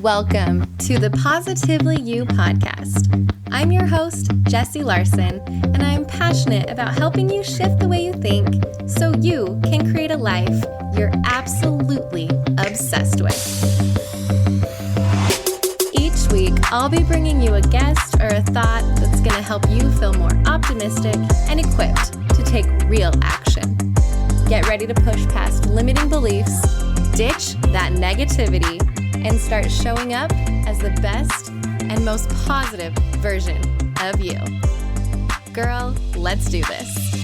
Welcome to the Positively You podcast. I'm your host, Jessie Larson, and I'm passionate about helping you shift the way you think so you can create a life you're absolutely obsessed with. Each week, I'll be bringing you a guest or a thought that's going to help you feel more optimistic and equipped to take real action. Get ready to push past limiting beliefs, ditch that negativity, and start showing up as the best and most positive version of you. Girl, let's do this.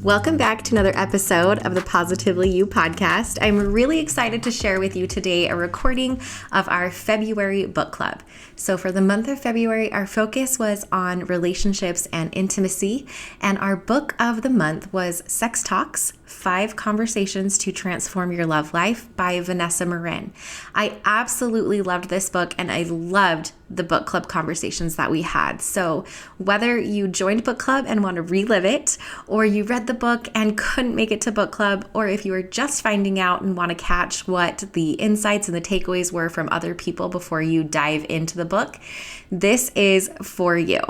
Welcome back to another episode of the Positively You podcast. I'm really excited to share with you today a recording of our February book club. So for the month of February, our focus was on relationships and intimacy, and our book of the month was Sex Talks, 5 Conversations to Transform Your Love Life by Vanessa Marin. I absolutely loved this book, and I loved the book club conversations that we had. So whether you joined book club and want to relive it, or you read the book and couldn't make it to book club, or if you were just finding out and want to catch what the insights and the takeaways were from other people before you dive into the book, this is for you.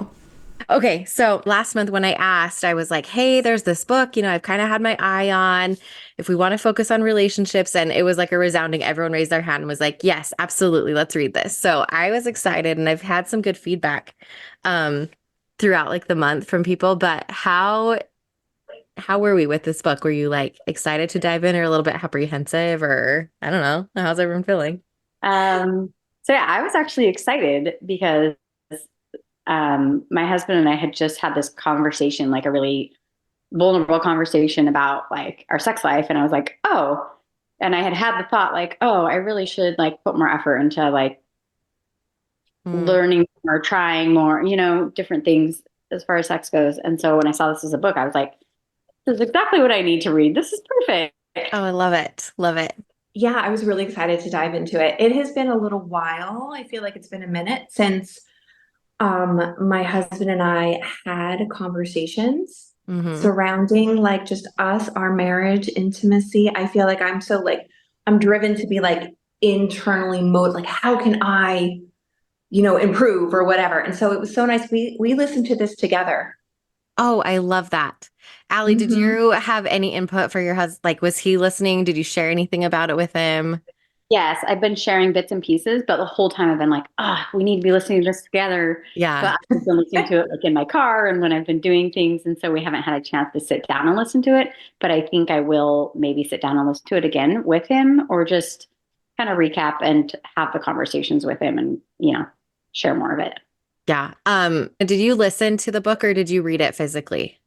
Okay, so last month when I asked, I was like, hey, there's this book, I've kind of had my eye on if we want to focus on relationships. And it was like a resounding, everyone raised their hand and was like, yes, absolutely, let's read this. So I was excited, and I've had some good feedback throughout like the month from people. But how were we with this book? Were you like excited to dive in, or a little bit apprehensive, or I don't know? How's everyone feeling? So I was actually excited because my husband and I had just had this conversation, like a really vulnerable conversation about like our sex life. And I was like, oh, and I had the thought like, oh, I really should like put more effort into like learning or trying more, different things as far as sex goes. And so when I saw this as a book, I was like, this is exactly what I need to read. This is perfect. Oh, I love it. Love it. Yeah, I was really excited to dive into it. It has been a little while. I feel like it's been a minute since my husband and I had conversations surrounding like just us, our marriage, intimacy. I feel like I'm driven to be like internally like, how can I, improve or whatever. And so it was so nice. We listened to this together. Oh, I love that. Allie, did you have any input for your husband? Like, was he listening? Did you share anything about it with him? Yes, I've been sharing bits and pieces, but the whole time I've been like, we need to be listening to this together. Yeah. But I've been listening to it like in my car and when I've been doing things. And so we haven't had a chance to sit down and listen to it. But I think I will maybe sit down and listen to it again with him, or just kind of recap and have the conversations with him and, share more of it. Yeah. Did you listen to the book, or did you read it physically?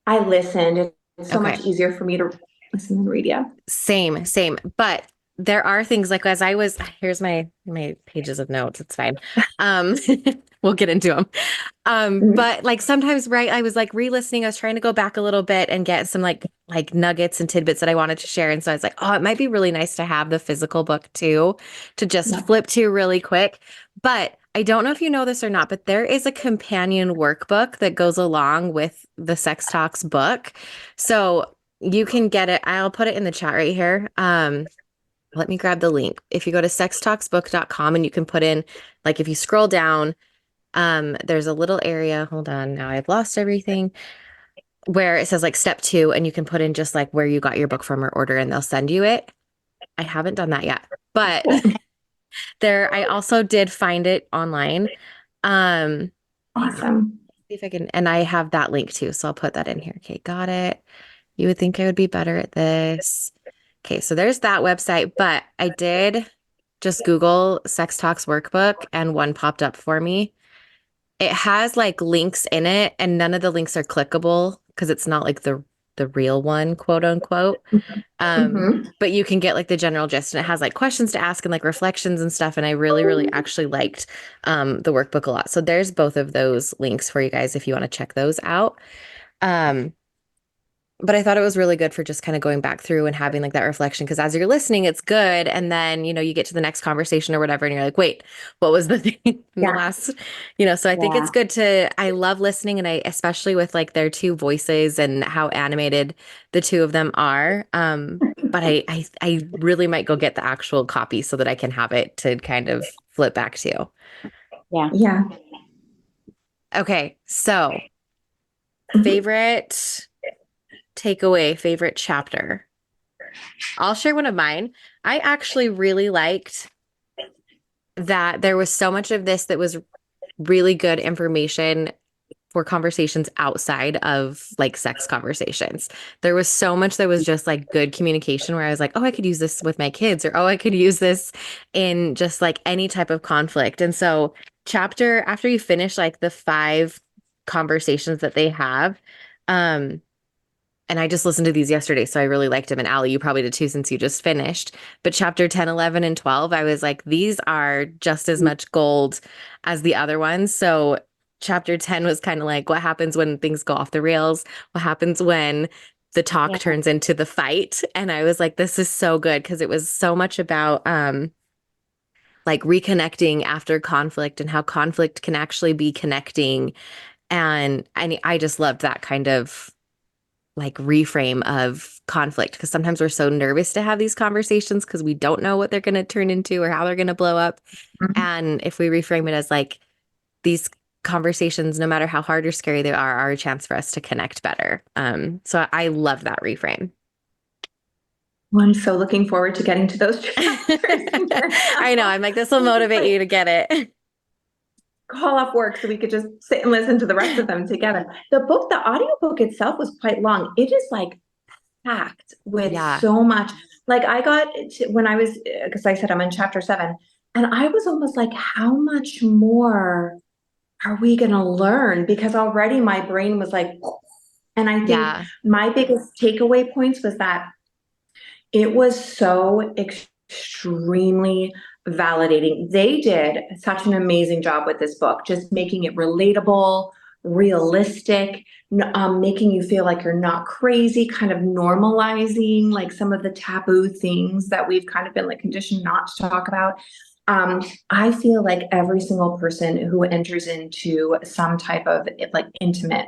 I listened. It's so much easier for me to listen than read. Yeah. Same. But there are things like, here's my pages of notes. It's fine. We'll get into them. But like sometimes, right, I was like re-listening. I was trying to go back a little bit and get some like nuggets and tidbits that I wanted to share. And so I was like, oh, it might be really nice to have the physical book too, to just flip to really quick. But I don't know if you know this or not, but there is a companion workbook that goes along with the Sex Talks book. So you can get it. I'll put it in the chat right here. Let me grab the link. If you go to sextalksbook.com and you can put in, like if you scroll down, there's a little area. Hold on. Now I've lost everything, where it says like step 2, and you can put in just like where you got your book from or order, and they'll send you it. I haven't done that yet, but I also did find it online. Awesome. See if I can, and I have that link too. So I'll put that in here. Okay. Got it. You would think I would be better at this. Okay, so there's that website, but I did just Google Sex Talks workbook, and one popped up for me. It has like links in it, and none of the links are clickable because it's not like the real one, quote unquote. But you can get like the general gist, and it has like questions to ask and like reflections and stuff. And I really, really actually liked the workbook a lot. So there's both of those links for you guys if you want to check those out. But I thought it was really good for just kind of going back through and having like that reflection. Because as you're listening, it's good. And then, you get to the next conversation or whatever, and you're like, wait, what was the thing in the Yeah. last, so I think it's Yeah. good I love listening. And especially with like their two voices and how animated the two of them are. But I really might go get the actual copy so that I can have it to kind of flip back to. Yeah. Yeah. Okay. So Mhm. favorite takeaway, favorite chapter. I'll share one of mine. I actually really liked that there was so much of this that was really good information for conversations outside of like sex conversations. There was so much that was just like good communication where I was like, oh, I could use this with my kids, or oh, I could use this in just like any type of conflict. And so, after you finish like the 5 conversations that they have, um, and I just listened to these yesterday, so I really liked them. And Allie, you probably did too, since you just finished. But chapter 10, 11, and 12, I was like, these are just as much gold as the other ones. So chapter 10 was kind of like, what happens when things go off the rails? What happens when the talk Yeah. turns into the fight? And I was like, this is so good, because it was so much about like reconnecting after conflict and how conflict can actually be connecting. And I just loved that kind of like reframe of conflict, because sometimes we're so nervous to have these conversations because we don't know what they're going to turn into or how they're going to blow up. And if we reframe it as like these conversations, no matter how hard or scary they are a chance for us to connect better. So I love that reframe. Well, I'm so looking forward to getting to those chapters. I know. I'm like, this will motivate you to get it. Call off work so we could just sit and listen to the rest of them together. The audiobook itself was quite long. It is like packed with Yeah. so much. Like I got to, when I was, because I said I'm in chapter 7, and I was almost like, how much more are we going to learn? Because already my brain was like, and I think Yeah. my biggest takeaway points was that it was so extremely validating. They did such an amazing job with this book, just making it relatable, realistic, making you feel like you're not crazy, kind of normalizing like some of the taboo things that we've kind of been like conditioned not to talk about. I feel like every single person who enters into some type of like intimate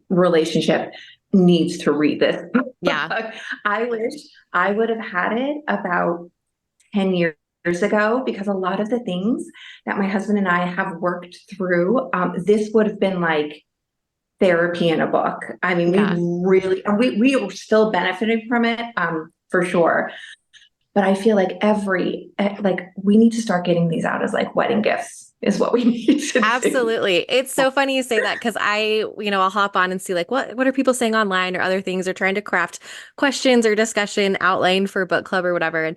relationship needs to read this book. Yeah. I wish I would have had it about 10 years ago, because a lot of the things that my husband and I have worked through, this would have been like therapy in a book. I mean, Yeah. we were still benefiting from it, for sure. But I feel like we need to start getting these out as like wedding gifts is what we need to do. Absolutely. It's so funny you say that, because I'll hop on and see like what are people saying online or other things, or trying to craft questions or discussion outline for book club or whatever. And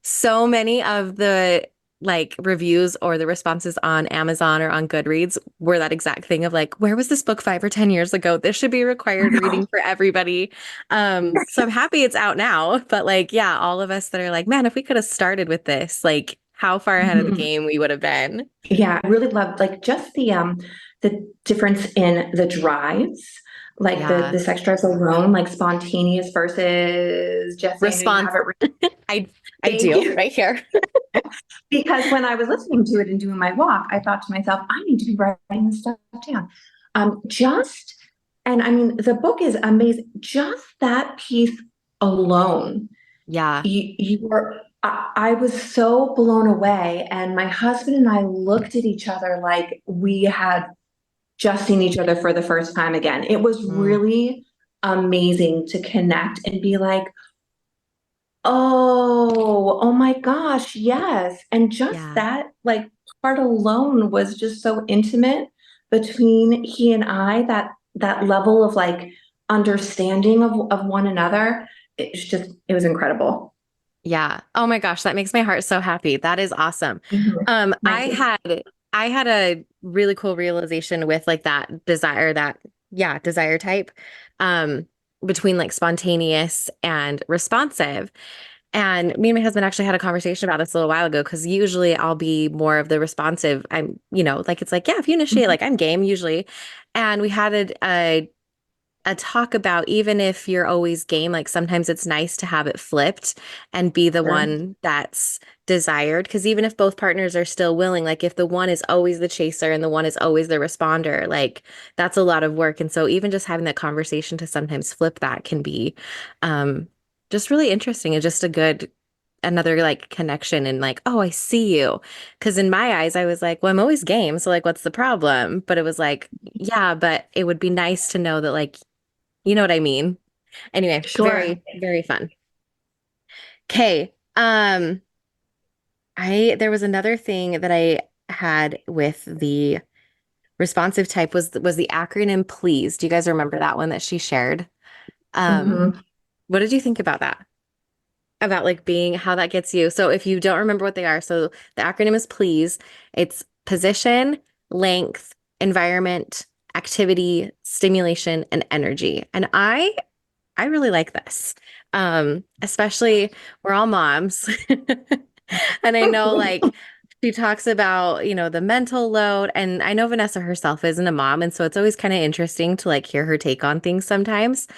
so many of the like reviews or the responses on Amazon or on Goodreads were that exact thing of like, where was this book 5 or 10 years ago? This should be required reading for everybody. So I'm happy it's out now, but like, yeah, all of us that are like, man, if we could have started with this, like how far ahead of the game we would have been. Yeah, I really loved like just the difference in the drives, like Yeah. the sex drives alone, like spontaneous versus Jesse. I know you Response. have it written. I Thank do you. right here. Because when I was listening to it and doing my walk, I thought to myself, I need to be writing this stuff down. Just and I mean the book is amazing. Just that piece alone, Yeah. you were I was so blown away, and my husband and I looked at each other like we had just seen each other for the first time again. It was Mm, really amazing to connect and be like, oh my gosh, yes. And just yeah. that like part alone was just so intimate between he and I, that level of like understanding of one another. It was incredible. Yeah. Oh my gosh, that makes my heart so happy. That is awesome. Mhm. Um, My I had I had a really cool realization with like that desire, desire type, um, between like spontaneous and responsive. And me and my husband actually had a conversation about this a little while ago, because usually I'll be more of the responsive. Like it's like, yeah, if you initiate, like I'm game usually. And we had a a talk about, even if you're always game, like sometimes it's nice to have it flipped and be the Sure. one that's desired. Because even if both partners are still willing, like if the one is always the chaser and the one is always the responder, like that's a lot of work. And so even just having that conversation to sometimes flip that can be um, just really interesting and just a good another like connection and like, oh, I see you. Because in my eyes, I was like, well, I'm always game. So like, what's the problem? But it was like, yeah, but it would be nice to know that like, you know what I mean? Anyway, Sure. very, very fun. Okay. There was another thing that I had with the responsive type was the acronym PLEASE. Do you guys remember that one that she shared? Um, Hmm. what did you think about that? About like being how that gets you. So if you don't remember what they are, so the acronym is PLEASE. It's position, length, environment, activity, stimulation, and energy. And I really like this. Especially we're all moms. And I know like she talks about, the mental load, and I know Vanessa herself isn't a mom, and so it's always kind of interesting to like hear her take on things sometimes.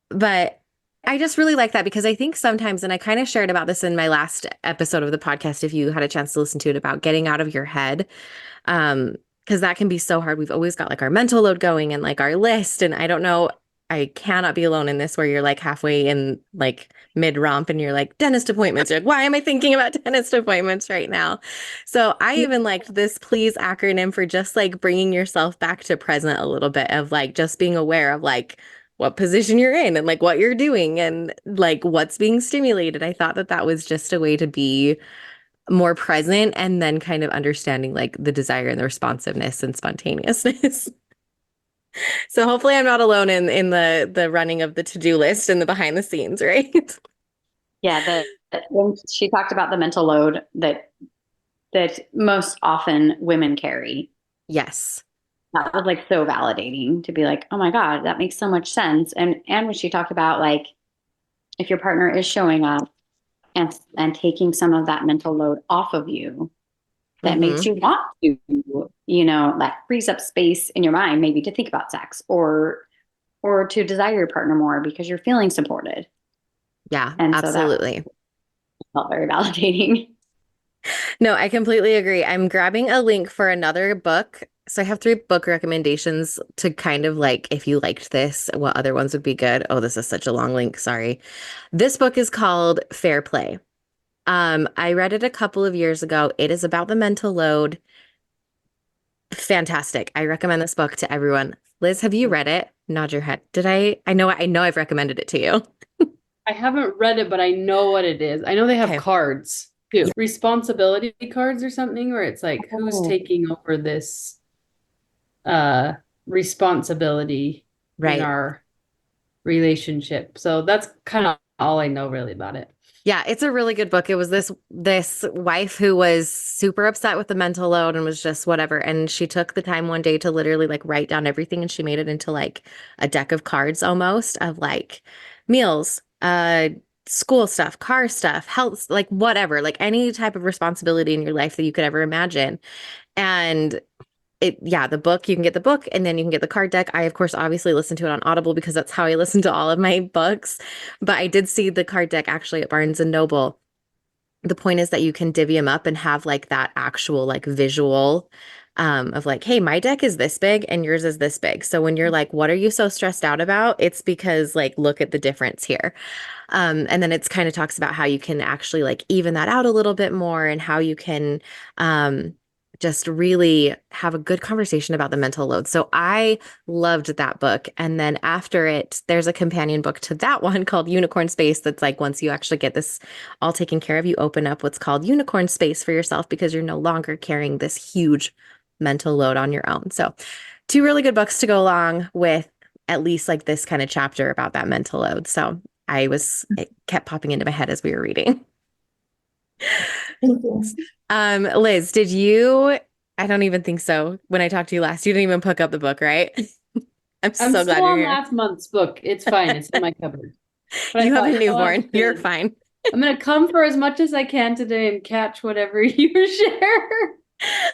But I just really like that because I think sometimes, and I kind of shared about this in my last episode of the podcast, if you had a chance to listen to it, about getting out of your head. Because that can be so hard. We've always got like our mental load going and like our list. And I don't know, I cannot be alone in this where you're like halfway in like mid romp and you're like dentist appointments. You're like, why am I thinking about dentist appointments right now? So I even liked this please acronym for just like bringing yourself back to present a little bit of like just being aware of like what position you're in and like what you're doing and like what's being stimulated. I thought that that was just a way to be more present and then kind of understanding like the desire and the responsiveness and spontaneousness. So hopefully I'm not alone in the running of the to-do list and the behind the scenes, right? Yeah, when she talked about the mental load that most often women carry. Yes. That was like so validating to be like, oh my God, that makes so much sense. And when she talked about like if your partner is showing up and taking some of that mental load off of you, that makes Mm-hmm. you want to, that frees up space in your mind, maybe to think about sex or to desire your partner more because you're feeling supported. Yeah, And so that absolutely. felt very validating. No, I completely agree. I'm grabbing a link for another book. So I have three book recommendations to kind of like, if you liked this, what other ones would be good. Oh, this is such a long link. Sorry. This book is called Fair Play. I read it a couple of years ago. It is about the mental load. Fantastic. I recommend this book to everyone. Liz, have you read it? Nod your head. Did I? I know I've recommended it to you. I haven't read it, but I know what it is. I know they have Okay. cards too, responsibility cards or something, where it's like who's taking over this uh responsibility in Right. our relationship. So that's kind of all I know really about it. Yeah, it's a really good book. It was this wife who was super upset with the mental load and was just whatever. And she took the time one day to literally like write down everything and she made it into like a deck of cards almost of like meals, school stuff, car stuff, health, like whatever, like any type of responsibility in your life that you could ever imagine. And the book, you can get the book and then you can get the card deck. I, of course, obviously listen to it on Audible because that's how I listen to all of my books. But I did see the card deck actually at Barnes and Noble. The point is that you can divvy them up and have like that actual like visual of like, hey, my deck is this big and yours is this big. So when you're like, what are you so stressed out about? It's because like, look at the difference here. And then it's kind of talks about how you can actually like even that out a little bit more and how you can just really have a good conversation about the mental load. So I loved that book. And then after it, there's a companion book to that one called Unicorn Space. That's like once you actually get this all taken care of, you open up what's called Unicorn Space for yourself because you're no longer carrying this huge mental load on your own. So two really good books to go along with at least like this kind of chapter about that mental load. So it kept popping into my head as we were reading. Thank you. Liz, did you? I don't even think so. When I talked to you last, you didn't even pick up the book, right? I'm I'm so still glad you're on here. last month's book. It's fine. It's in my cupboard. But I You have thought, a you know what? newborn. You're fine. I'm gonna come for as much as I can today and catch whatever you share.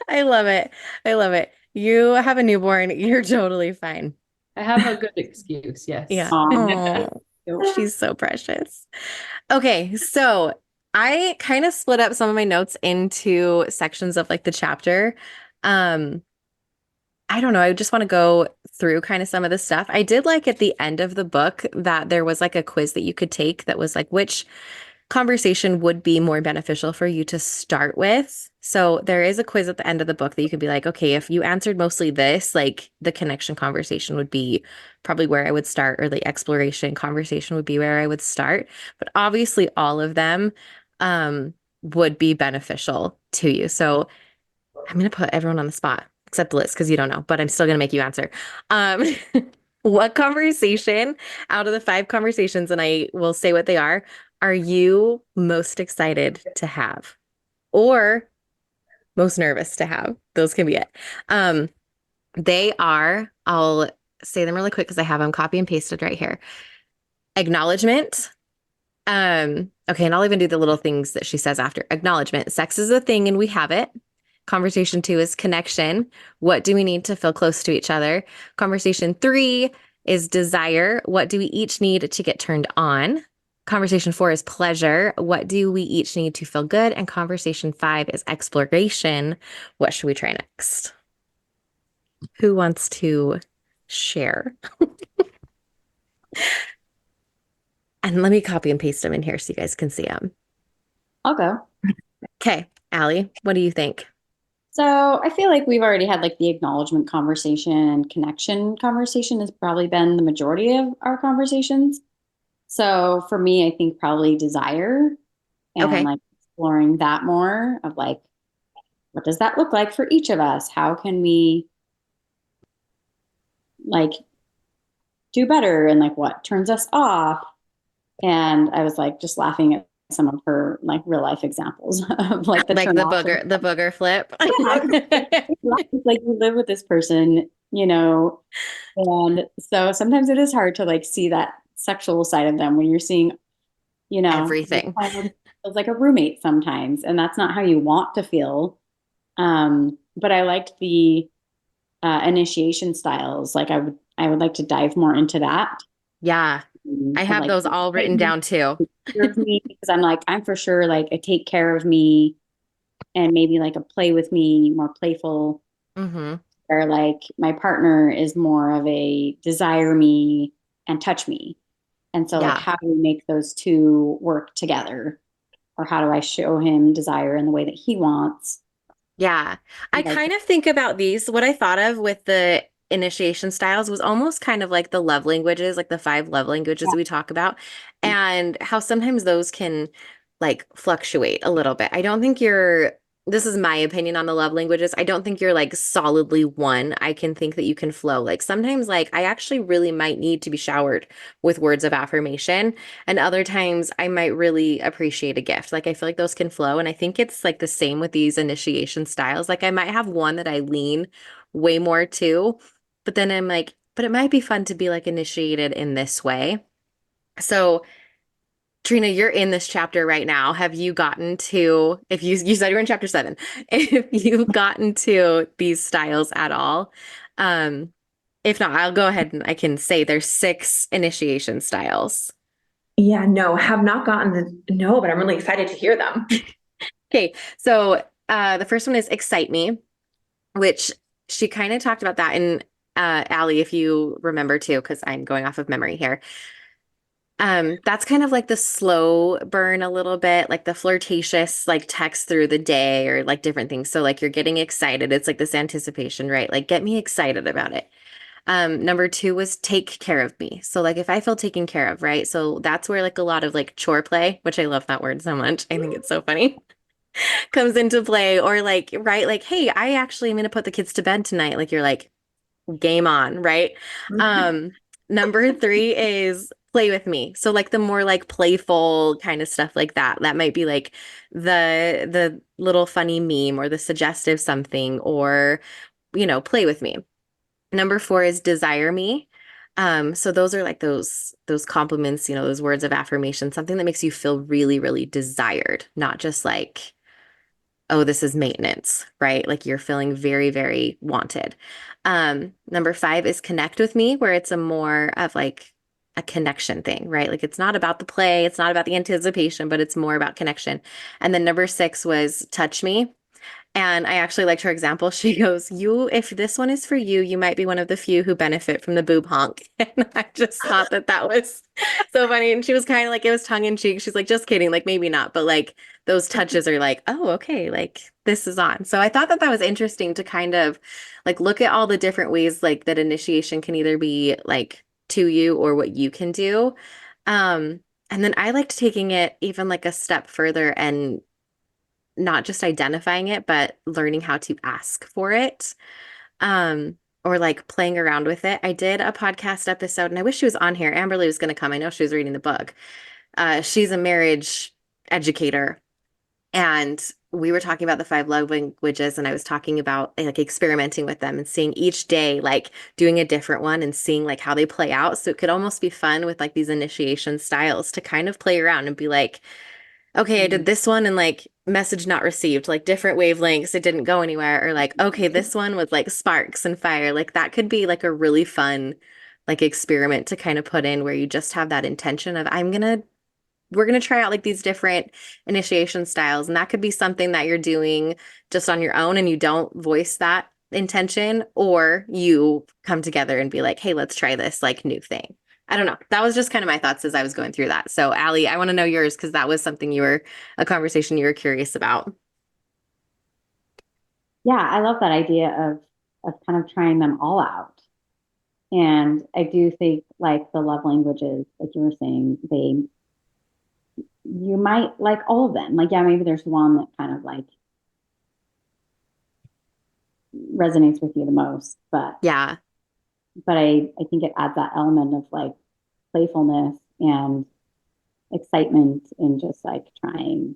I love it. I love it. You have a newborn. You're totally fine. I have a good excuse, yes. Yeah. Aw. Oh, she's so precious. Okay, so I kind of split up some of my notes into sections of like the chapter. Um, I don't know. I just want to go through kind of some of the stuff. I did like at the end of the book that there was like a quiz that you could take that was like which conversation would be more beneficial for you to start with. So there is a quiz at the end of the book that you could be like, okay, if you answered mostly this, like the connection conversation would be probably where I would start, or the exploration conversation would be where I would start. But obviously all of them would be beneficial to you. So I'm going to put everyone on the spot except Liz because you don't know, but I'm still going to make you answer. Um, what conversation out of the 5 conversations, and I will say what they are you most excited to have or most nervous to have? Those can be it. They are, I'll say them really quick because I have them copy and pasted right here. Acknowledgement. Okay, and I'll even do the little things that she says after. Acknowledgement. Sex is a thing and we have it. Conversation 2 is connection. What do we need to feel close to each other? Conversation 3 is desire. What do we each need to get turned on? Conversation 4 is pleasure. What do we each need to feel good? And conversation 5 is exploration. What should we try next? Who wants to share? And let me copy and paste them in here so you guys can see them. I'll go. Okay, Allie, what do you think? So I feel like we've already had like the acknowledgement conversation and connection conversation has probably been the majority of our conversations. So for me, I think probably desire and Okay. like exploring that more of like, what does that look like for each of us? How can we like do better and like what turns us off? And I was like just laughing at some of her like real life examples of like the Like turn the off. booger flip. It's like you live with this person, you know, and so sometimes it is hard to like see that sexual side of them when you're seeing, you know, Everything. feels like a roommate sometimes, and that's not how you want to feel. But I liked the initiation styles. Like I would like to dive more into that. Yeah. I Of have like those all take written down too. care of me because I'm like I'm for sure like a take care of me and maybe like a play with me, more playful. Mm-hmm. Or like my partner is more of a desire me and touch me. And so like Yeah. how do we make those two work together? Or how do I show him desire in the way that he wants? Yeah. I Like, kind of think about these. What I thought of with the initiation styles was almost kind of like the love languages, like the 5 love languages yeah, we talk about, and how sometimes those can like fluctuate a little bit. I don't think this is my opinion on the love languages. I don't think you're like solidly one. I can think that you can flow. Like sometimes, like I actually really might need to be showered with words of affirmation. And other times I might really appreciate a gift. Like I feel like those can flow. And I think it's like the same with these initiation styles. Like I might have one that I lean way more to, but then I'm like, but it might be fun to be like initiated in this way. So Trina, you're in this chapter right now. Have you gotten to, if you said you're in chapter 7, if you've gotten to these styles at all? Um, if not, I'll go ahead and I can say there's 6 initiation styles. Yeah, no, have not gotten no, but I'm really excited to hear them. Okay, so the first one is excite me, which she kind of talked about that in Allie, if you remember too, because I'm going off of memory here. That's kind of like the slow burn a little bit, like the flirtatious, like text through the day or like different things. So like you're getting excited. It's like this anticipation, right? Like get me excited about it. Number 2 was take care of me. So like if I feel taken care of, right? So that's where like a lot of like chore play, which I love that word so much. I think it's so funny, comes into play. Or like, right? Like, hey, I actually am gonna put the kids to bed tonight. Like you're like, game on, right? Um, Number 3 is play with me. So like the more like playful kind of stuff like that. That might be like the little funny meme or the suggestive something or play with me. Number 4 is desire me. So those are like those compliments, those words of affirmation, something that makes you feel really, really desired, not just like oh, this is maintenance, right? Like you're feeling very, very wanted. Number 5 is connect with me, where it's a more of like a connection thing, right? Like it's not about the play, it's not about the anticipation, but it's more about connection. And then number 6 was touch me. And I actually liked her example. She goes, if this one is for you, you might be one of the few who benefit from the boob honk. And I just thought that was so funny. And she was kind of like, it was tongue in cheek. She's like, just kidding. Like, maybe not. But like those touches are like, oh, okay. Like this is on. So I thought that was interesting to kind of like look at all the different ways like that initiation can either be like to you or what you can do. And then I liked taking it even like a step further and not just identifying it, but learning how to ask for it, or like playing around with it. I did a podcast episode and I wish she was on here. Amberly was going to come. I know she was reading the book. She's a marriage educator and we were talking about the 5 love languages and I was talking about like experimenting with them and seeing each day, like doing a different one and seeing like how they play out. So it could almost be fun with like these initiation styles to kind of play around and be like, okay, I did this one and like message not received, like different wavelengths. It didn't go anywhere. Or like, okay, this one was like sparks and fire. Like that could be like a really fun like experiment to kind of put in where you just have that intention of we're gonna try out like these different initiation styles. And that could be something that you're doing just on your own and you don't voice that intention, or you come together and be like, hey, let's try this like new thing. I don't know. That was just kind of my thoughts as I was going through that. So, Allie, I want to know yours because that was something a conversation you were curious about. Yeah, I love that idea of kind of trying them all out. And I do think like the love languages, like you were saying, you might like all of them. Like, yeah, maybe there's one that kind of like resonates with you the most, Yeah. but I think it adds that element of like playfulness and excitement in just like trying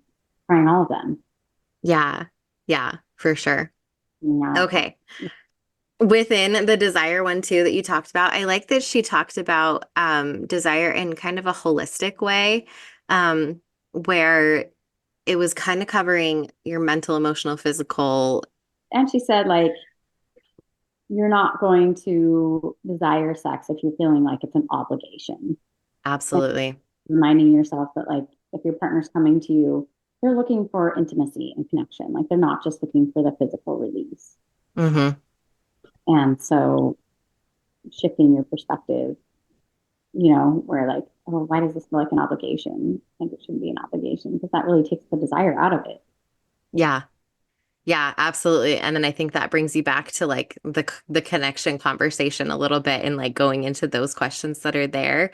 all of them. Yeah. Yeah, for sure. Yeah. Okay. Within the desire one too that you talked about, I like that she talked about desire in kind of a holistic way, where it was kind of covering your mental, emotional, physical. And she said like you're not going to desire sex if you're feeling like it's an obligation. Absolutely. Reminding yourself that like if your partner's coming to you, they're looking for intimacy and connection. Like they're not just looking for the physical release. Mm-hmm. And so shifting your perspective, where like, oh, why does this feel like an obligation? I think it shouldn't be an obligation because that really takes the desire out of it. Yeah. Yeah, absolutely. And then I think that brings you back to like the connection conversation a little bit and like going into those questions that are there.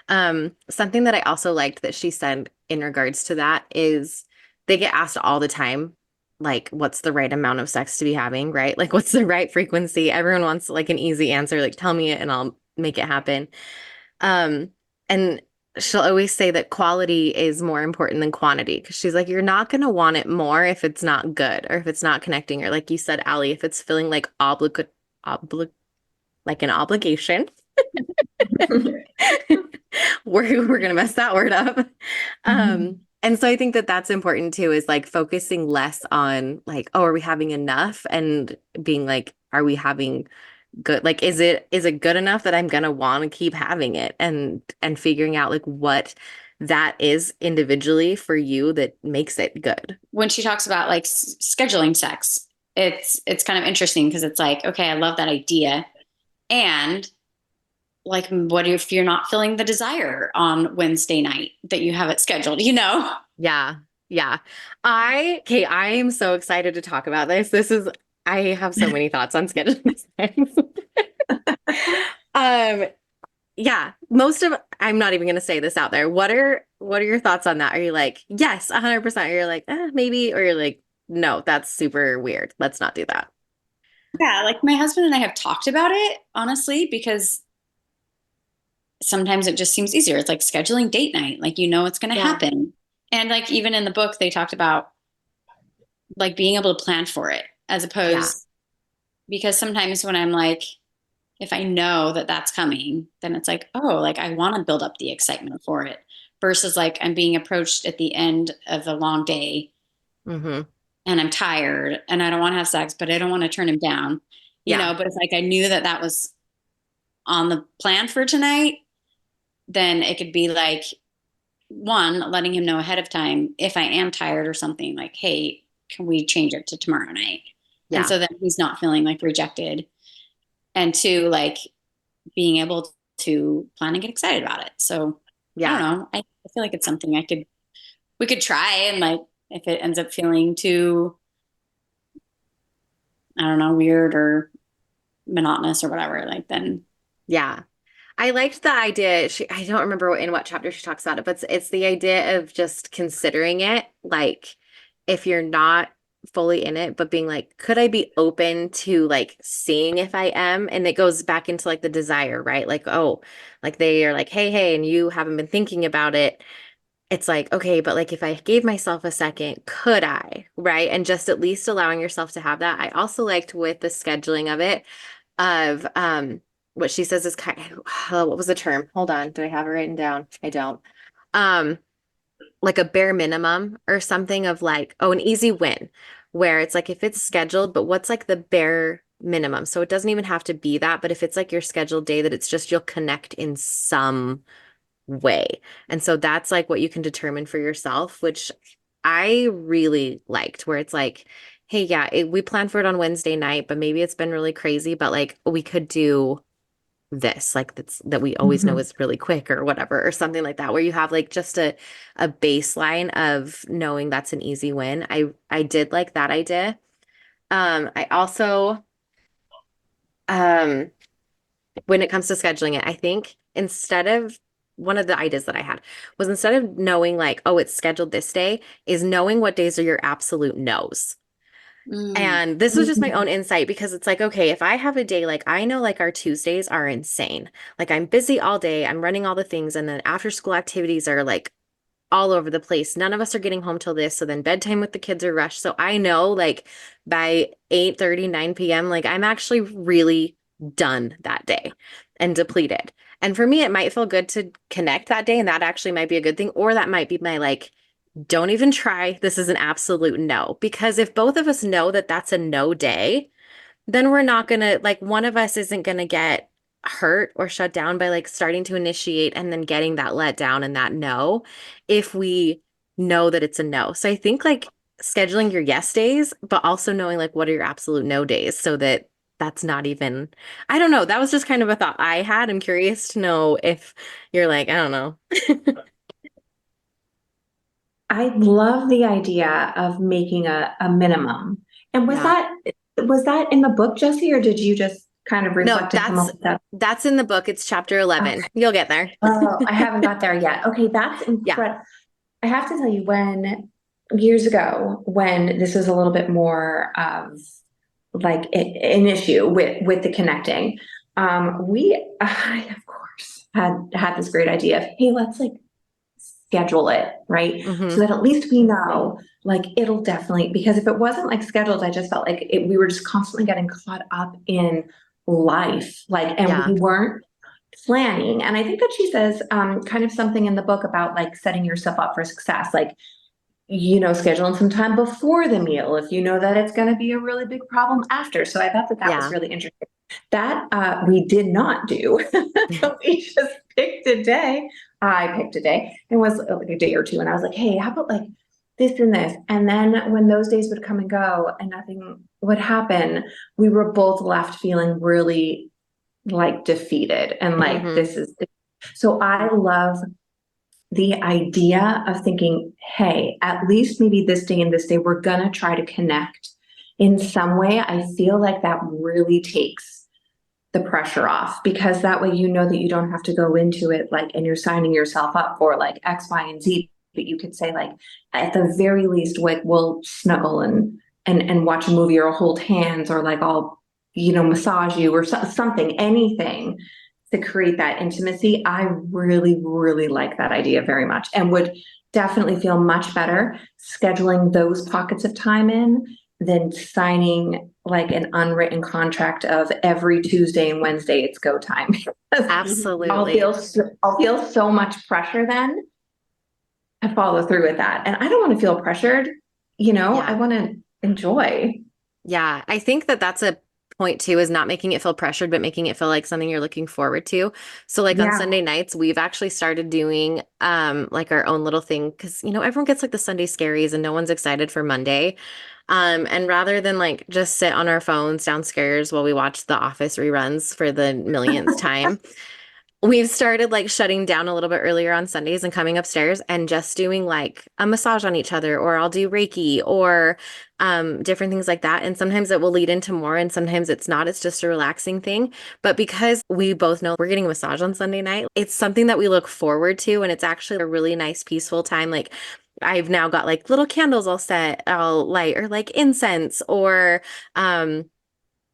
Something that I also liked that she said in regards to that is they get asked all the time, like, what's the right amount of sex to be having, right? Like, what's the right frequency? Everyone wants like an easy answer, like, tell me it and I'll make it happen. And she'll always say that quality is more important than quantity because she's like, you're not going to want it more if it's not good or if it's not connecting. Or like you said, Allie, if it's feeling like like an obligation. We're going to mess that word up. And so I think that that's important too, is like focusing less on like, oh, are we having enough? And being like, are we having good, like is it good enough that I'm gonna want to keep having it, and figuring out like what that is individually for you that makes it good. When she talks about like scheduling sex, it's kind of interesting because it's like, okay, I love that idea. And like, what if you're not feeling the desire on Wednesday night that you have it scheduled, Yeah. Yeah. I am so excited to talk about this. I have so many thoughts on scheduling things. Yeah, I'm not even going to say this out there. What are your thoughts on that? Are you like, yes, 100%? You're like, maybe, or you're like, no, that's super weird. Let's not do that. Yeah, like my husband and I have talked about it, honestly, because sometimes it just seems easier. It's like scheduling date night, like it's going to happen. And like even in the book, they talked about like being able to plan for it as opposed, because sometimes when I'm like, if I know that that's coming, then it's like, oh, like I want to build up the excitement for it versus like I'm being approached at the end of a long day. Mm-hmm. and I'm tired and I don't want to have sex, but I don't want to turn him down, but if like I knew that that was on the plan for tonight, then it could be like, one, letting him know ahead of time if I am tired or something, like, hey, can we change it to tomorrow night? And so then he's not feeling like rejected. And two, like being able to plan and get excited about it. So I don't know. I feel like it's something we could try, and like if it ends up feeling too, I don't know, weird or monotonous or whatever, like then. Yeah. I liked the idea. I don't remember in what chapter she talks about it, but it's the idea of just considering it. Like, if you're not fully in it, but being like, could I be open to like seeing if I am? And it goes back into like the desire, right? Like, oh, like they are like, hey, and you haven't been thinking about it. It's like, okay, but like if I gave myself a second, could I? Right. And just at least allowing yourself to have that. I also liked with the scheduling of it, of what she says is kind of, what was the term? Hold on. Do I have it written down? I don't. Um, like a bare minimum or something of like, oh, an easy win, where it's like if it's scheduled, but what's like the bare minimum? So it doesn't even have to be that, but if it's like your scheduled day that it's just you'll connect in some way. And so that's like what you can determine for yourself, which I really liked, where it's like, hey, yeah, we planned for it on Wednesday night, but maybe it's been really crazy, but like we could do this, like that we always know is really quick or whatever, or something like that, where you have like just a baseline of knowing that's an easy win. I did like that idea. I also when it comes to scheduling it, I think instead of one of the ideas that I had was instead of knowing like, oh, it's scheduled this day, is knowing what days are your absolute no's. And this was just my own insight because it's like, okay, if I have a day, like I know like our Tuesdays are insane. Like I'm busy all day, I'm running all the things, and then after school activities are like all over the place. None of us are getting home till this. So then bedtime with the kids are rushed. So I know like by 8:30, 9 p.m., like I'm actually really done that day and depleted. And for me, it might feel good to connect that day, and that actually might be a good thing. Or that might be my like, don't even try. This is an absolute no. Because if both of us know that that's a no day, then we're not gonna, like, one of us isn't gonna get hurt or shut down by like starting to initiate and then getting that let down and that no, if we know that it's a no. So I think like scheduling your yes days, but also knowing like what are your absolute no days, so that that's not even, I don't know. That was just kind of a thought I had. I'm curious to know if you're like, I don't know. I love the idea of making a minimum. And was that in the book, Jesse, or did you just kind of No, reflect and come up with that? that's in the book. It's chapter 11. Okay. You'll get there. Oh, I haven't got there yet. Okay, that's Yeah. incredible. I have to tell you, when years ago, when this was a little bit more of like an issue with the connecting, I of course had this great idea of, hey, let's like schedule it, right? So that at least we know, like it'll definitely, because if it wasn't like scheduled, I just felt like we were just constantly getting caught up in life, like, and we weren't planning. And I think that she says kind of something in the book about like setting yourself up for success, like, scheduling some time before the meal if you know that it's going to be a really big problem after. So I thought that was really interesting. That we did not do. So we just picked a day. I picked a day. It was like a day or two. And I was like, hey, how about like this and this? And then when those days would come and go and nothing would happen, we were both left feeling really like defeated and like this is. So I love the idea of thinking, hey, at least maybe this day and this day, we're going to try to connect in some way. I feel like that really takes the pressure off, because that way, that you don't have to go into it like, and you're signing yourself up for like X, Y, and Z, but you could say like, at the very least, like we'll snuggle and watch a movie or hold hands, or like I'll, massage you or something, anything to create that intimacy. I really, really like that idea very much, and would definitely feel much better scheduling those pockets of time in than signing like an unwritten contract of every Tuesday and Wednesday it's go time. Absolutely. I'll feel so much pressure then to follow through with that. And I don't want to feel pressured, I want to enjoy. Yeah, I think that that's a point too, is not making it feel pressured, but making it feel like something you're looking forward to. So like on Yeah. Sunday nights, we've actually started doing like our own little thing because everyone gets like the Sunday scaries and no one's excited for Monday. And rather than like just sit on our phones downstairs while we watch The Office reruns for the millionth time, we've started like shutting down a little bit earlier on Sundays and coming upstairs and just doing like a massage on each other, or I'll do Reiki or different things like that. And sometimes it will lead into more and sometimes it's not. It's just a relaxing thing. But because we both know we're getting a massage on Sunday night, it's something that we look forward to. And it's actually a really nice, peaceful time. Like I've now got like little candles I'll light, or like incense, or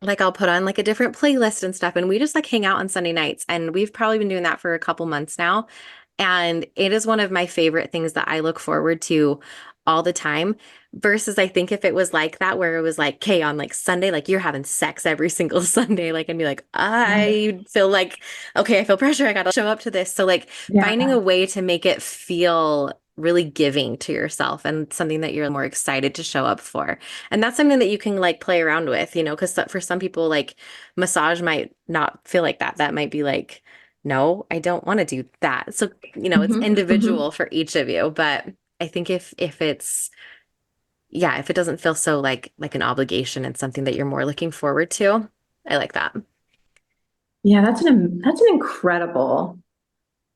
like I'll put on like a different playlist and stuff, and we just like hang out on Sunday nights, and we've probably been doing that for a couple months now. And it is one of my favorite things that I look forward to all the time. Versus I think if it was like that, where it was like, okay, on like Sunday, like you're having sex every single Sunday, like, and be like, I feel like, okay, I feel pressure. I got to show up to this. So like Yeah. finding a way to make it feel really giving to yourself and something that you're more excited to show up for. And that's something that you can like play around with, because for some people, like massage might not feel like that. That might be like, no, I don't want to do that. So, it's Mhm, mhm. individual for each of you. But I think if it's, yeah, if it doesn't feel so like an obligation and something that you're more looking forward to, I like that. Yeah, that's an incredible.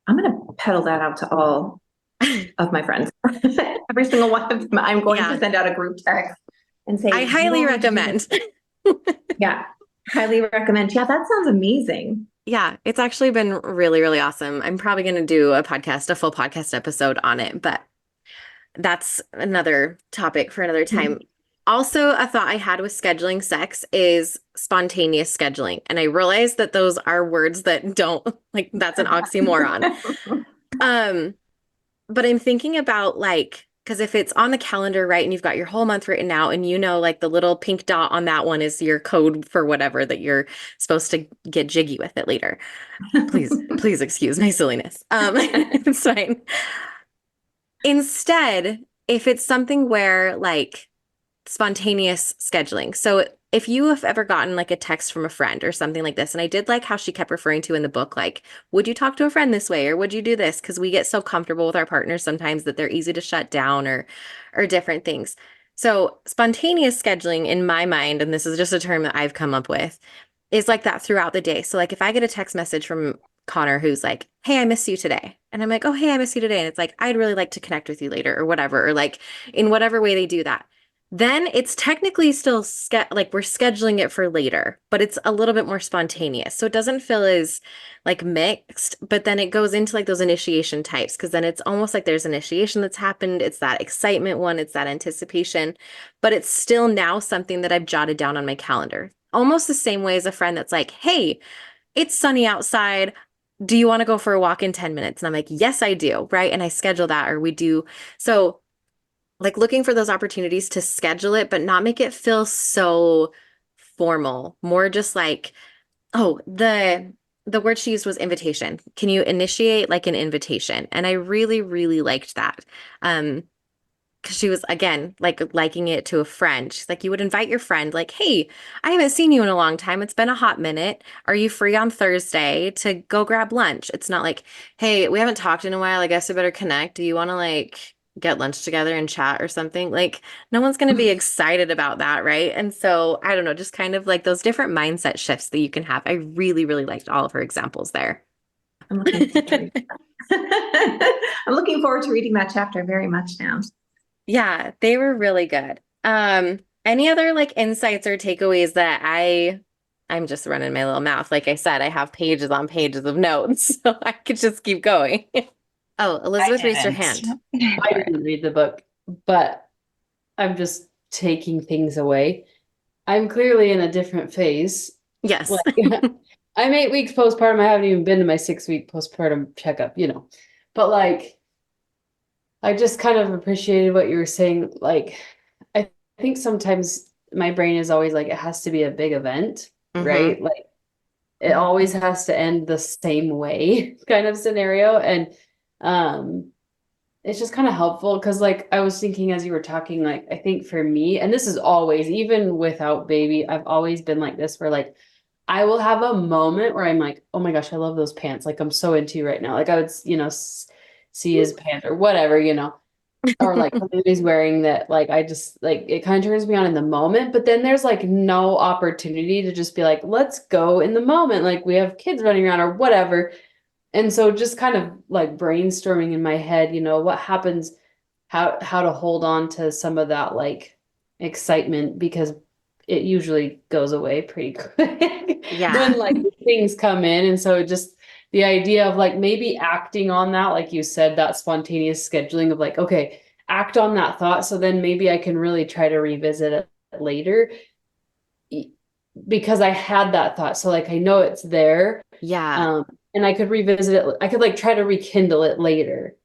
I'm gonna peddle that out to all of my friends. Every single one of them. I'm going to Yeah, send out a group text and say, I you highly all need to do this. recommend. Yeah, highly recommend. Yeah, that sounds amazing. Yeah, it's actually been really, really awesome. I'm probably going to do a full podcast episode on it, but that's another topic for another time. Also, a thought I had with scheduling sex is spontaneous scheduling. And I realize that those are words that don't, like, that's an oxymoron. Um, but I'm thinking about like, because if it's on the calendar, right, and you've got your whole month written out, and like the little pink dot on that one is your code for whatever that you're supposed to get jiggy with it later. Please excuse my silliness. It's fine. Instead, if it's something where like spontaneous scheduling. So if you have ever gotten like a text from a friend or something like this, and I did like how she kept referring to in the book, like, would you talk to a friend this way or would you do this? Because we get so comfortable with our partners sometimes that they're easy to shut down or different things. So spontaneous scheduling in my mind, and this is just a term that I've come up with, is like that throughout the day. So like if I get a text message from Connor who's like, hey, I miss you today. And I'm like, oh, hey, I miss you today. And it's like, I'd really like to connect with you later or whatever, or like in whatever way they do that. Then it's technically still like we're scheduling it for later, but it's a little bit more spontaneous. So it doesn't feel as like mixed, but then it goes into like those initiation types because then it's almost like there's initiation that's happened. It's that excitement one, it's that anticipation, but it's still now something that I've jotted down on my calendar. Almost the same way as a friend that's like, hey, it's sunny outside. Do you want to go for a walk in 10 minutes? And I'm like, yes, I do. Right. And I schedule that, or we do. So like looking for those opportunities to schedule it, but not make it feel so formal, more just like, oh, the word she used was invitation. Can you initiate like an invitation? And I really, really liked that. Because she was again like liking it to a friend. She's like, you would invite your friend, like, hey, I haven't seen you in a long time. It's been a hot minute. Are you free on Thursday to go grab lunch? It's not like, hey, we haven't talked in a while. I guess we better connect. Do you want to like get lunch together and chat or something? Like, no one's going to be excited about that, right? And so I don't know, just kind of like those different mindset shifts that you can have. I really, really liked all of her examples there. I'm looking forward to reading I'm looking forward to reading that chapter very much now. Yeah, they were really good. Any other like insights or takeaways that I'm just running my little mouth. Like I said, I have pages on pages of notes, so I could just keep going. Oh, Elizabeth raised her hand. I didn't read the book, but I'm just taking things away. I'm clearly in a different phase. Yes. Like, I'm 8 weeks postpartum. I haven't even been to my 6-week postpartum checkup, But like, I just kind of appreciated what you were saying. Like, I think sometimes my brain is always like, it has to be a big event, right? Like, it always has to end the same way kind of scenario. And it's just kind of helpful because like I was thinking as you were talking, like I think for me, and this is always, even without baby, I've always been like this where like I will have a moment where I'm like, oh my gosh, I love those pants. Like I'm so into you right now. Like I would, see his pants or whatever, or like something he's wearing that like I just like it kind of turns me on in the moment. But then there's like no opportunity to just be like, let's go in the moment. Like we have kids running around or whatever. And so just kind of like brainstorming in my head, what happens, how to hold on to some of that like excitement because it usually goes away pretty quick Yeah. when like things come in. And so just the idea of like maybe acting on that, like you said, that spontaneous scheduling of like, okay, act on that thought. So then maybe I can really try to revisit it later because I had that thought. So like I know it's there. Yeah. Um, and I could revisit it. I could like try to rekindle it later.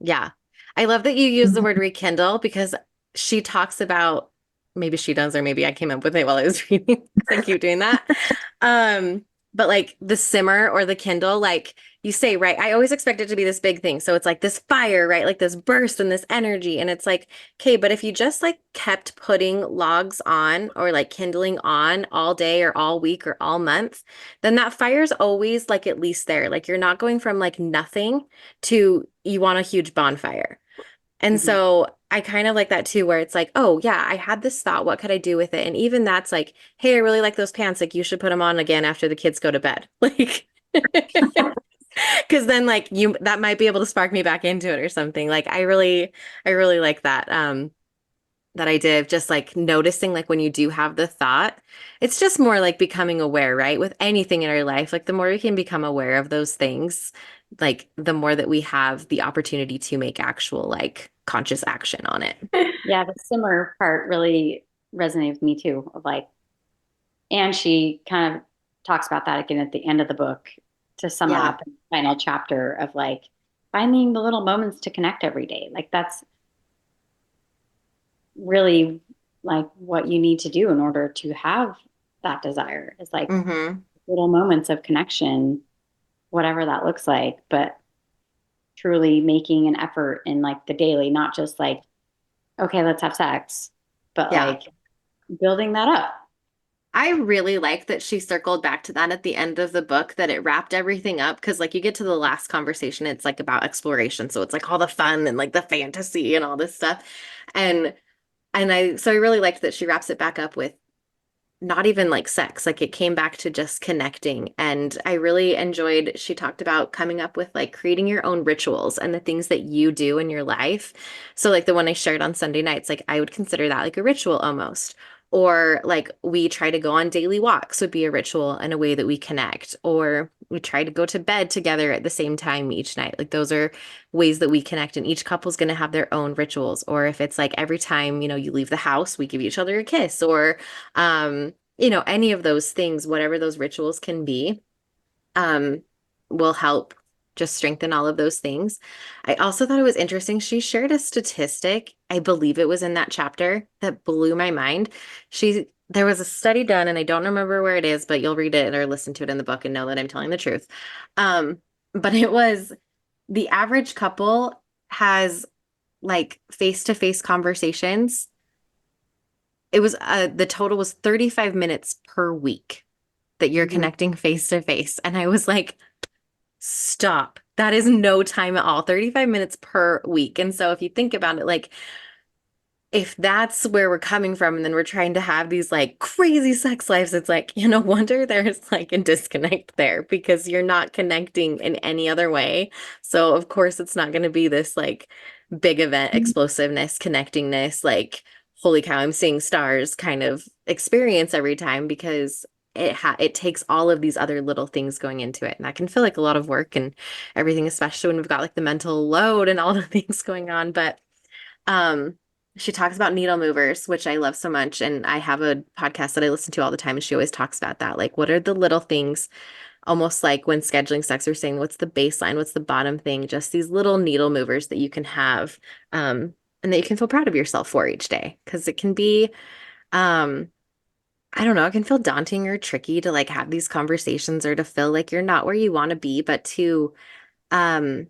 Yeah. I love that you use the word rekindle because she talks about, maybe she does, or maybe I came up with it while I was reading. I keep doing that. Um, but like the simmer or the kindle, like you say, right? I always expect it to be this big thing. So it's like this fire, right? Like this burst and this energy. And it's like, okay, but if you just like kept putting logs on or like kindling on all day or all week or all month, then that fire's always like at least there. Like you're not going from like nothing to you want a huge bonfire. And Mhm. so I kind of like that too, where it's like, oh, yeah, I had this thought. What could I do with it? And even that's like, hey, I really like those pants. Like, you should put them on again after the kids go to bed. Like, because then like that might be able to spark me back into it or something. Like, I really like that. That idea of just like noticing like when you do have the thought, it's just more like becoming aware, right? With anything in our life, like the more we can become aware of those things, like the more that we have the opportunity to make actual like conscious action on it. Yeah, the simmer part really resonated with me too. Of like, and she kind of talks about that again at the end of the book to sum it Yeah. up in the final chapter of like finding the little moments to connect every day. Like that's really like what you need to do in order to have that desire is like Mm-hmm. little moments of connection, whatever that looks like, but truly making an effort in like the daily, not just like, okay, let's have sex, but Yeah. like building that up. I really like that she circled back to that at the end of the book, that it wrapped everything up. Cause like you get to the last conversation, it's like about exploration. So it's like all the fun and like the fantasy and all this stuff. And so I really liked that she wraps it back up with not even like sex. Like it came back to just connecting. And I really enjoyed, she talked about coming up with like creating your own rituals and the things that you do in your life. So like the one I shared on Sunday nights, like I would consider that like a ritual almost. Or like we try to go on daily walks would be a ritual and a way that we connect. Or we try to go to bed together at the same time each night. Like those are ways that we connect, and each couple's going to have their own rituals. Or if it's like every time, you leave the house, we give each other a kiss, or any of those things, whatever those rituals can be, um, will help just strengthen all of those things. I also thought it was interesting. She shared a statistic, I believe it was in that chapter, that blew my mind. There was a study done, and I don't remember where it is, but you'll read it or listen to it in the book and know that I'm telling the truth. Um, but it was the average couple has like face-to-face conversations. It was the total was 35 minutes per week that you're Mhm. connecting face to face. And I was like, stop. That is no time at all. 35 minutes per week. And so if you think about it, like if that's where we're coming from, and then we're trying to have these like crazy sex lives, it's like, no wonder there's like a disconnect there, because you're not connecting in any other way. So of course it's not going to be this like big event, explosiveness, connectingness, like holy cow, I'm seeing stars kind of experience every time, because it takes all of these other little things going into it. And that can feel like a lot of work and everything, especially when we've got like the mental load and all the things going on. But um, she talks about needle movers, which I love so much. And I have a podcast that I listen to all the time, and she always talks about that. Like, what are the little things, almost like when scheduling sex, or saying, what's the baseline? What's the bottom thing? Just these little needle movers that you can have, and that you can feel proud of yourself for each day. Because it can be, um, I don't know, it can feel daunting or tricky to like have these conversations, or to feel like you're not where you want to be, but to, um,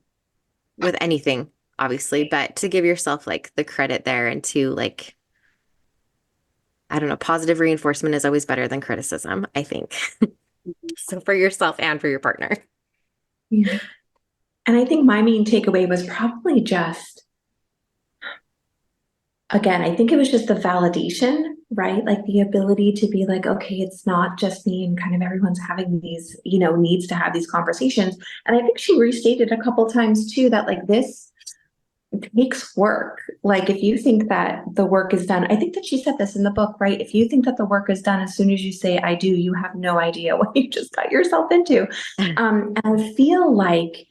with anything, obviously, but to give yourself like the credit there and to like, I don't know, positive reinforcement is always better than criticism, I think. So for yourself and for your partner. Yeah. And I think my main takeaway was probably just, again, I think it was just the validation, right? Like the ability to be like, okay, it's not just me and kind of everyone's having these, needs to have these conversations. And I think she restated a couple times too that like this takes work. Like if you think that the work is done, I think that she said this in the book, right? If you think that the work is done as soon as you say I do, you have no idea what you just got yourself into. And I feel like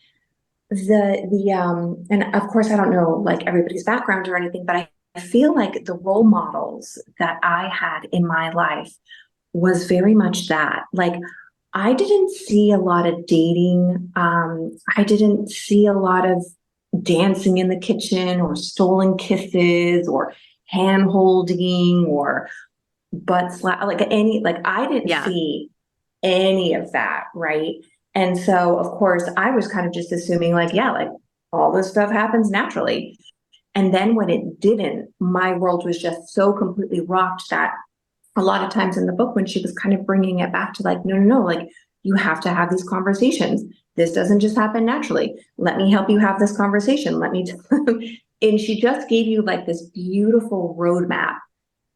and of course I don't know like everybody's background or anything, but I feel like the role models that I had in my life was very much that. Like I didn't see a lot of dating. I didn't see a lot of dancing in the kitchen or stolen kisses or hand holding or butt slap, like I didn't see any of that, right? And so of course I was kind of just assuming like, yeah, like all this stuff happens naturally. And then when it didn't, my world was just so completely rocked that a lot of times in the book when she was kind of bringing it back to like, no, like you have to have these conversations. This doesn't just happen naturally. Let me help you have this conversation. And she just gave you like this beautiful roadmap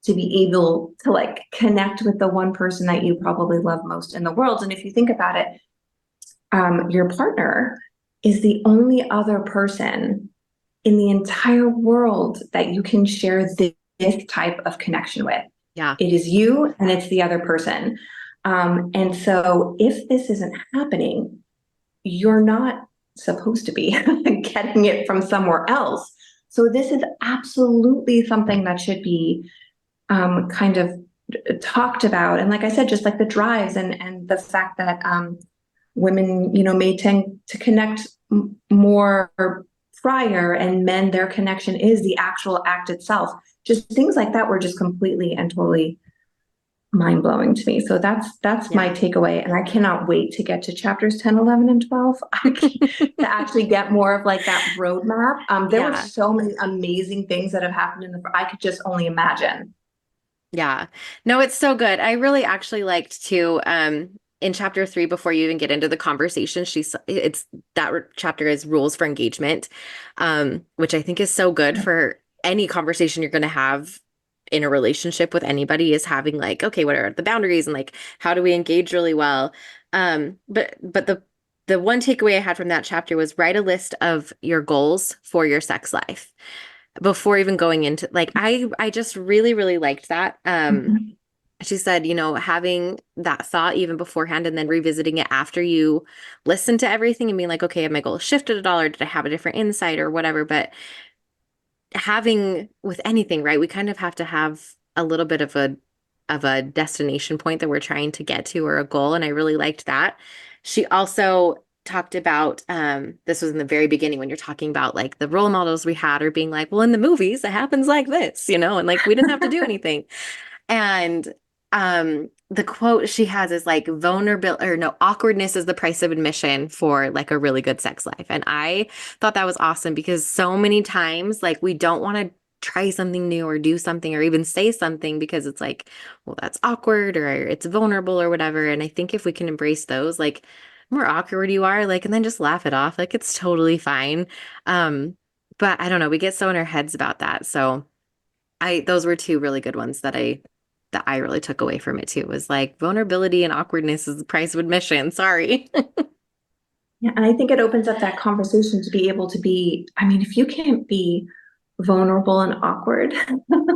to be able to like connect with the one person that you probably love most in the world. And if you think about it, your partner is the only other person in the entire world that you can share this type of connection with. Yeah. It is you and it's the other person. And so if this isn't happening, you're not supposed to be getting it from somewhere else. So this is absolutely something that should be kind of talked about. And like I said, just like the drives and the fact that women, may tend to connect more prior, and men, their connection is the actual act itself. Just things like that were just completely and totally mind-blowing to me. So that's my takeaway. And I cannot wait to get to chapters 10, 11, and 12 to actually get more of like that roadmap. There were so many amazing things that have happened I could just only imagine. Yeah. No, it's so good. I really actually liked to, in chapter 3, before you even get into the conversation, chapter is rules for engagement, which I think is so good for any conversation you're going to have in a relationship with anybody, is having like, okay, what are the boundaries and like, how do we engage really well? But the one takeaway I had from that chapter was write a list of your goals for your sex life before even going into like, I just really, really liked that. She said, having that thought even beforehand and then revisiting it after you listen to everything and being like, okay, have my goals shifted at all, or did I have a different insight or whatever? But having with anything, right, we kind of have to have a little bit of a destination point that we're trying to get to, or a goal. And I really liked that. She also talked about, this was in the very beginning when you're talking about like the role models we had, or being like, well, in the movies, it happens like this, and like we didn't have to do anything. And the quote she has is like, awkwardness is the price of admission for like a really good sex life. And I thought that was awesome, because so many times like we don't want to try something new or do something or even say something because it's like, well, that's awkward or it's vulnerable or whatever. And I think if we can embrace those, like, the more awkward you are, like, and then just laugh it off, like it's totally fine. But I don't know, we get so in our heads about that. So those were 2 really good ones that I really took away from it too, was like, vulnerability and awkwardness is the price of admission. Sorry. Yeah, and I think it opens up that conversation to be able to be, I mean, if you can't be vulnerable and awkward,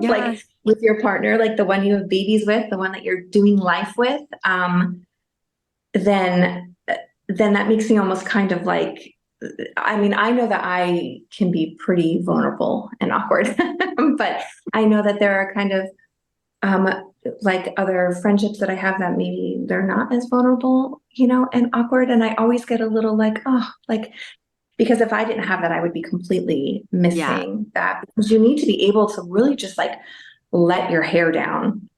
like with your partner, like the one you have babies with, the one that you're doing life with, then that makes me almost kind of like, I mean, I know that I can be pretty vulnerable and awkward, but I know that there are kind of like other friendships that I have that maybe they're not as vulnerable, and awkward. And I always get a little like, oh, like, because if I didn't have that, I would be completely missing that, because you need to be able to really just like let your hair down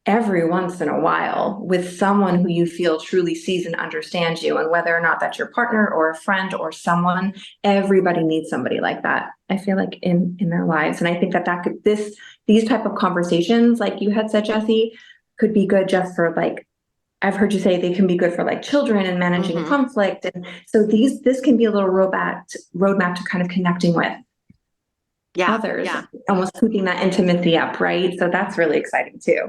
every once in a while with someone who you feel truly sees and understands you. And whether or not that's your partner or a friend or someone, everybody needs somebody like that, I feel like, in their lives. And I think that could, these type of conversations, like you had said, Jesse, could be good just for like, I've heard you say they can be good for like children and managing conflict. And so this can be a little roadmap to kind of connecting with others, almost keeping that intimacy up, right? So that's really exciting too.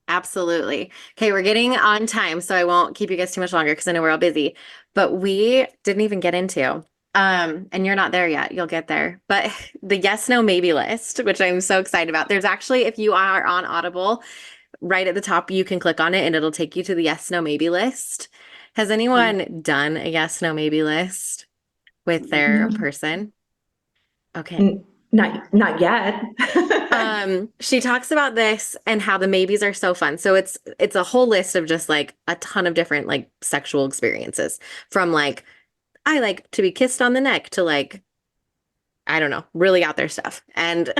Absolutely. Okay, we're getting on time, so I won't keep you guys too much longer because I know we're all busy. But we didn't even get into, and you're not there yet. You'll get there. But the yes, no, maybe list, which I'm so excited about. There's actually, if you are on Audible, right at the top, you can click on it and it'll take you to the yes, no, maybe list. Has anyone done a yes, no, maybe list with their person? Okay. Not yet. She talks about this and how the maybes are so fun. So it's a whole list of just like a ton of different like sexual experiences, from like I like to be kissed on the neck to like, I don't know, really out there stuff. And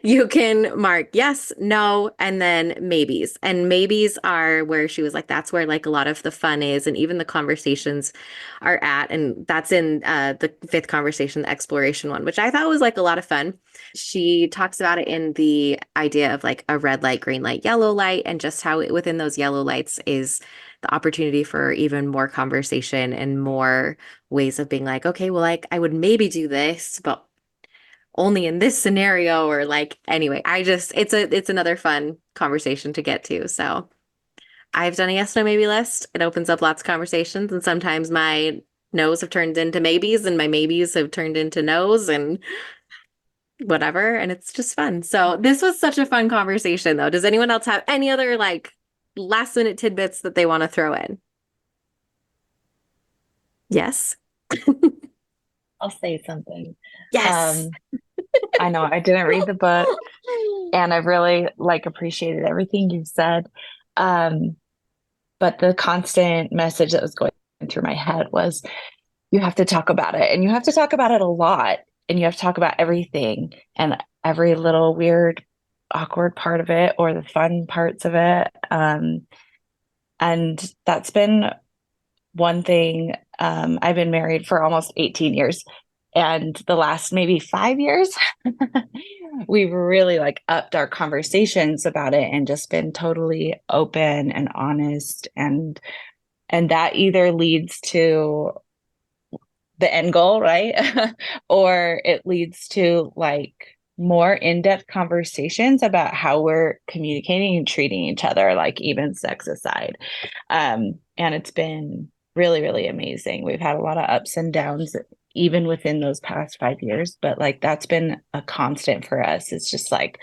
you can mark yes, no, and then maybes. And maybes are where she was like, that's where like a lot of the fun is, and even the conversations are at. And that's in the fifth conversation, the exploration one, which I thought was like a lot of fun. She talks about it in the idea of like a red light, green light, yellow light, and just how within those yellow lights is the opportunity for even more conversation and more ways of being like, okay, well, like I would maybe do this, but only in this scenario, or like, anyway, it's another fun conversation to get to. So I've done a yes, no, maybe list. It opens up lots of conversations, and sometimes my no's have turned into maybes and my maybes have turned into no's and whatever. And it's just fun. So this was such a fun conversation though. Does anyone else have any other like last minute tidbits that they want to throw in? Yes. I'll say something. Yes. I know I didn't read the book and I've really like appreciated everything you've said. But the constant message that was going through my head was you have to talk about it, and you have to talk about it a lot, and you have to talk about everything and every little weird, awkward part of it or the fun parts of it. And that's been one thing. I've been married for almost 18 years. And the last maybe 5 years, we've really like upped our conversations about it and just been totally open and honest. And that either leads to the end goal, right? Or it leads to like more in-depth conversations about how we're communicating and treating each other, like even sex aside. And it's been really, really amazing. We've had a lot of ups and downs even within those past 5 years, but like that's been a constant for us. It's just like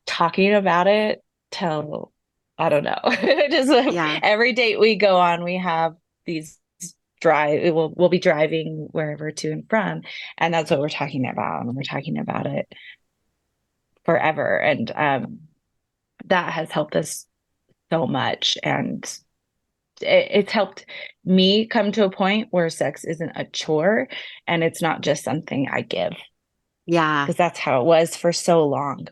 talking about it till I don't know. Just every date we go on, we have these we'll be driving wherever to and from, and that's what we're talking about, and we're talking about it forever. And that has helped us so much, and it's helped me come to a point where sex isn't a chore and it's not just something I give. Yeah. Because that's how it was for so long.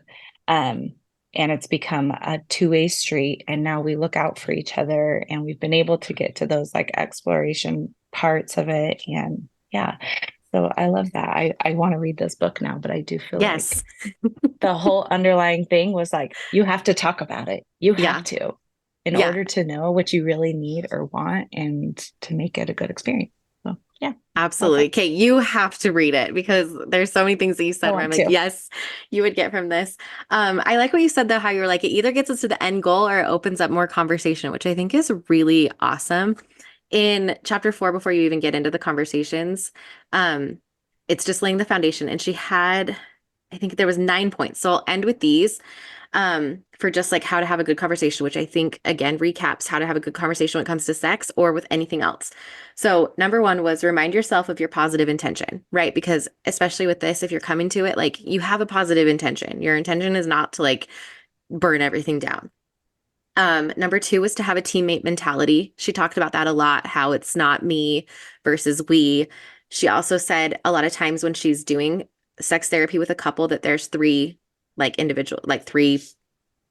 And it's become a two-way street. And now we look out for each other, and we've been able to get to those like exploration parts of it. And yeah, so I love that. I want to read this book now, but I do feel like the whole underlying thing was like, you have to talk about it. You have to. In order to know what you really need or want and to make it a good experience. So, yeah. Absolutely. Okay, you have to read it because there's so many things that you said where I'm like, yes, you would get from this. I like what you said though, how you were like, it either gets us to the end goal or it opens up more conversation, which I think is really awesome. In chapter 4, before you even get into the conversations, it's just laying the foundation. And she had, I think there was 9 points. So I'll end with these. For just like how to have a good conversation, which I think again recaps how to have a good conversation when it comes to sex or with anything else. So number 1 was remind yourself of your positive intention, right? Because especially with this, if you're coming to it, like you have a positive intention. Your intention is not to like burn everything down. Number 2 was to have a teammate mentality. She talked about that a lot, how it's not me versus we. She also said a lot of times when she's doing sex therapy with a couple that there's 3 like individual, like 3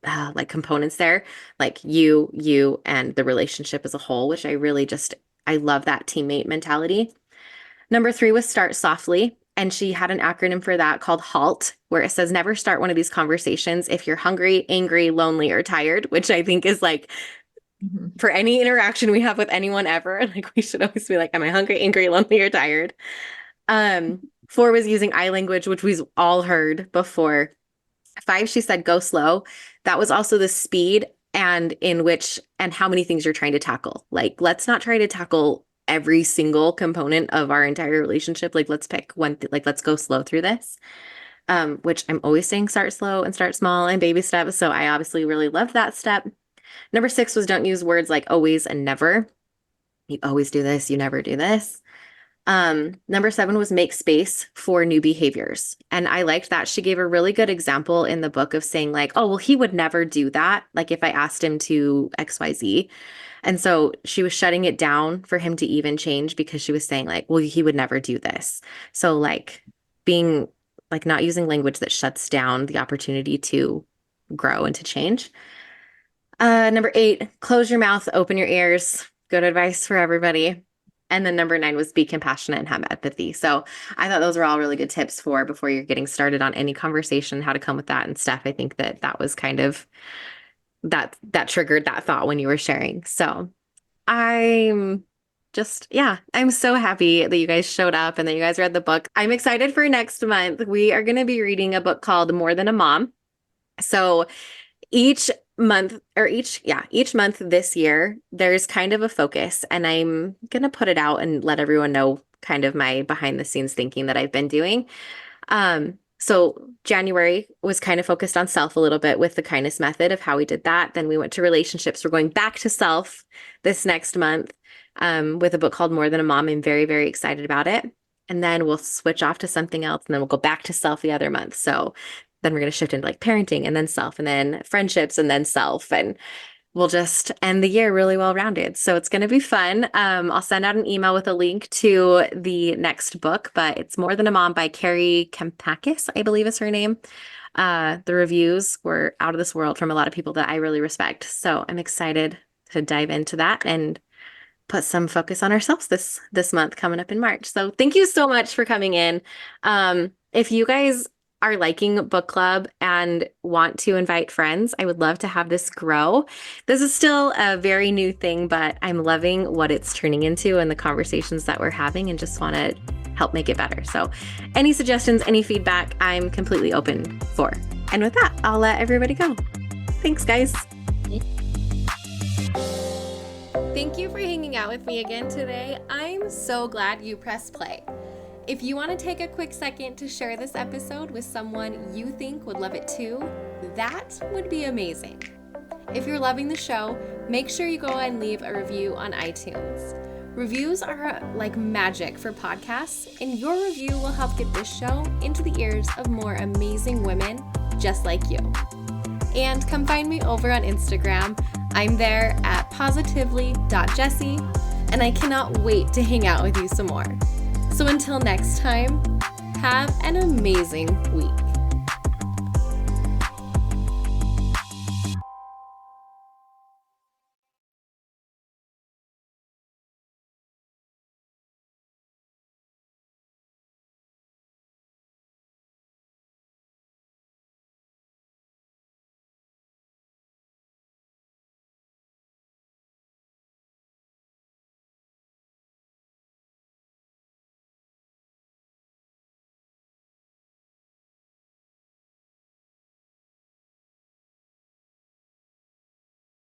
like components there, like you, and the relationship as a whole, which I love that teammate mentality. Number 3 was start softly. And she had an acronym for that called HALT, where it says never start one of these conversations if you're hungry, angry, lonely, or tired, which I think is like for any interaction we have with anyone ever, like we should always be like, am I hungry, angry, lonely, or tired? 4 was using I language, which we've all heard before. 5, she said, go slow. That was also the speed and how many things you're trying to tackle. Like, let's not try to tackle every single component of our entire relationship. Like, let's pick one, let's go slow through this. Which I'm always saying start slow and start small and baby steps. So I obviously really loved that step. Number 6 was don't use words like always and never. You always do this, you never do this. Number 7 was make space for new behaviors. And I liked that. She gave a really good example in the book of saying like, oh, well, he would never do that. Like if I asked him to XYZ. And so she was shutting it down for him to even change because she was saying like, well, he would never do this. So like being like not using language that shuts down the opportunity to grow and to change. Number 8, close your mouth, open your ears. Good advice for everybody. And then number 9 was be compassionate and have empathy. So I thought those were all really good tips for before you're getting started on any conversation, how to come with that and stuff. I think that was kind of that triggered that thought when you were sharing. So I'm so happy that you guys showed up and that you guys read the book. I'm excited for next month. We are going to be reading a book called More Than a Mom. So each month this year, there's kind of a focus, and I'm going to put it out and let everyone know kind of my behind the scenes thinking that I've been doing. So January was kind of focused on self a little bit with the kindness method of how we did that. Then we went to relationships. We're going back to self this next month with a book called More Than a Mom. I'm very, very excited about it. And then we'll switch off to something else, and then we'll go back to self the other month. So then we're going to shift into like parenting and then self and then friendships and then self. And we'll just end the year really well-rounded. So it's going to be fun. I'll send out an email with a link to the next book, but it's More Than a Mom by Carrie Kempakis, I believe is her name. The reviews were out of this world from a lot of people that I really respect. So I'm excited to dive into that and put some focus on ourselves this month coming up in March. So thank you so much for coming in. If you guys are liking book club and want to invite friends, I would love to have this grow. This is still a very new thing, but I'm loving what it's turning into and the conversations that we're having, and just want to help make it better. So any suggestions, any feedback, I'm completely open for. And with that, I'll let everybody go. Thanks, guys. Thank you for hanging out with me again today. I'm so glad you pressed play. If you want to take a quick second to share this episode with someone you think would love it too, that would be amazing. If you're loving the show, make sure you go and leave a review on iTunes. Reviews are like magic for podcasts, and your review will help get this show into the ears of more amazing women just like you. And come find me over on Instagram. I'm there at positively.jessie, and I cannot wait to hang out with you some more. So until next time, have an amazing week.